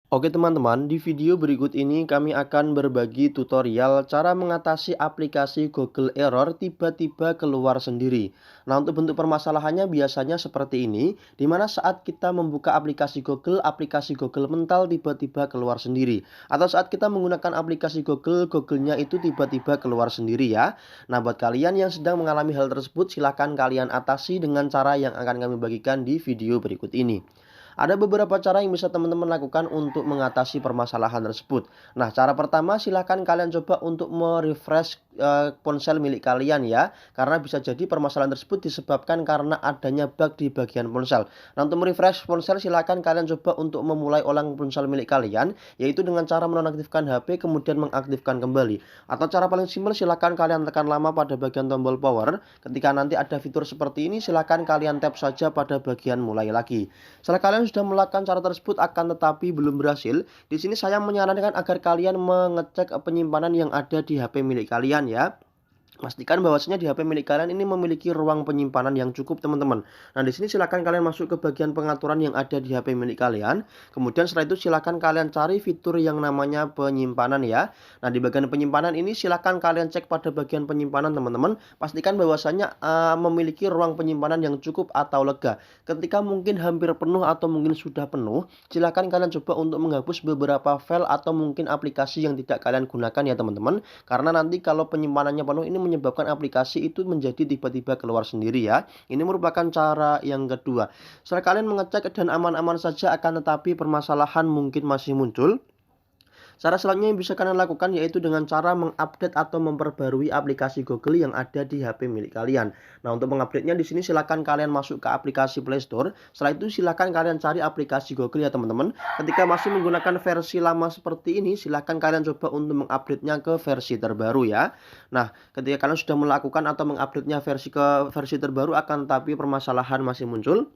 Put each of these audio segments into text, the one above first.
Oke teman-teman, di video berikut ini kami akan berbagi tutorial cara mengatasi aplikasi Google Error tiba-tiba keluar sendiri. Nah, untuk bentuk permasalahannya biasanya seperti ini, di mana saat kita membuka aplikasi Google mental tiba-tiba keluar sendiri. Atau saat kita menggunakan aplikasi Google-nya itu tiba-tiba keluar sendiri ya. Nah, buat kalian yang sedang mengalami hal tersebut, silakan kalian atasi dengan cara yang akan kami bagikan di video berikut ini. Ada beberapa cara yang bisa teman-teman lakukan untuk mengatasi permasalahan tersebut. Nah, cara pertama silahkan kalian coba untuk merefresh ponsel milik kalian ya. Karena bisa jadi permasalahan tersebut disebabkan karena adanya bug di bagian ponsel. Nah, untuk merefresh ponsel silahkan kalian coba untuk memulai ulang ponsel milik kalian, yaitu dengan cara menonaktifkan HP kemudian mengaktifkan kembali. Atau cara paling simpel silahkan kalian tekan lama pada bagian tombol power. Ketika nanti ada fitur seperti ini silahkan kalian tap saja pada bagian mulai lagi. Setelah kalian sudah melakukan cara tersebut akan tetapi belum berhasil, di sini saya menyarankan agar kalian mengecek penyimpanan yang ada di HP milik kalian ya. Pastikan bahwasanya di HP milik kalian ini memiliki ruang penyimpanan yang cukup, teman-teman. Nah, di sini silakan kalian masuk ke bagian pengaturan yang ada di HP milik kalian. Kemudian setelah itu silakan kalian cari fitur yang namanya penyimpanan ya. Nah, di bagian penyimpanan ini silakan kalian cek pada bagian penyimpanan, teman-teman. Pastikan bahwasanya memiliki ruang penyimpanan yang cukup atau lega. Ketika mungkin hampir penuh atau mungkin sudah penuh, silakan kalian coba untuk menghapus beberapa file atau mungkin aplikasi yang tidak kalian gunakan ya, teman-teman. Karena nanti kalau penyimpanannya penuh ini menyebabkan aplikasi itu menjadi tiba-tiba keluar sendiri ya. Ini merupakan cara yang kedua. Setelah kalian mengecek dan aman-aman saja akan tetapi permasalahan mungkin masih muncul. Cara selanjutnya yang bisa kalian lakukan yaitu dengan cara mengupdate atau memperbarui aplikasi Google yang ada di HP milik kalian. Nah, untuk mengupdate-nya di sini silakan kalian masuk ke aplikasi Play Store. Setelah itu silakan kalian cari aplikasi Google ya, teman-teman. Ketika masih menggunakan versi lama seperti ini, silakan kalian coba untuk mengupdate-nya ke versi terbaru ya. Nah, ketika kalian sudah melakukan atau mengupdate-nya ke versi terbaru akan tapi permasalahan masih muncul.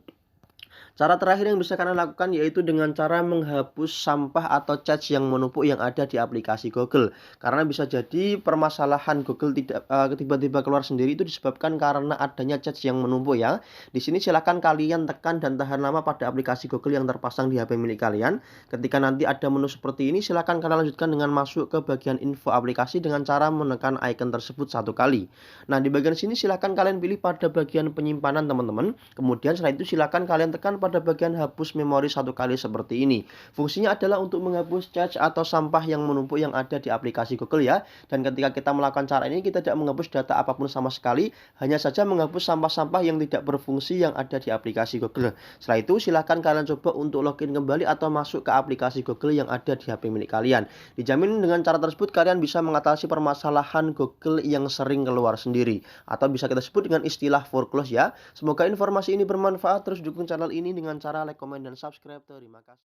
Cara terakhir yang bisa kalian lakukan yaitu dengan cara menghapus sampah atau cache yang menumpuk yang ada di aplikasi Google. Karena bisa jadi permasalahan Google tidak tiba-tiba keluar sendiri itu disebabkan karena adanya cache yang menumpuk ya. Di sini silakan kalian tekan dan tahan lama pada aplikasi Google yang terpasang di HP milik kalian. Ketika nanti ada menu seperti ini, silakan kalian lanjutkan dengan masuk ke bagian info aplikasi dengan cara menekan icon tersebut satu kali. Nah, di bagian sini silakan kalian pilih pada bagian penyimpanan, teman-teman. Kemudian setelah itu silakan kalian tekan pada bagian hapus memori satu kali seperti ini. Fungsinya adalah untuk menghapus cache atau sampah yang menumpuk yang ada di aplikasi Google ya. Dan ketika kita melakukan cara ini kita tidak menghapus data apapun sama sekali, hanya saja menghapus sampah-sampah yang tidak berfungsi yang ada di aplikasi Google. Setelah itu silakan kalian coba untuk login kembali atau masuk ke aplikasi Google yang ada di HP milik kalian. Dijamin dengan cara tersebut kalian bisa mengatasi permasalahan Google yang sering keluar sendiri. Atau bisa kita sebut dengan istilah foreclose ya. Semoga informasi ini bermanfaat. Terus dukung channel ini dengan cara like, komen, dan subscribe. Terima kasih.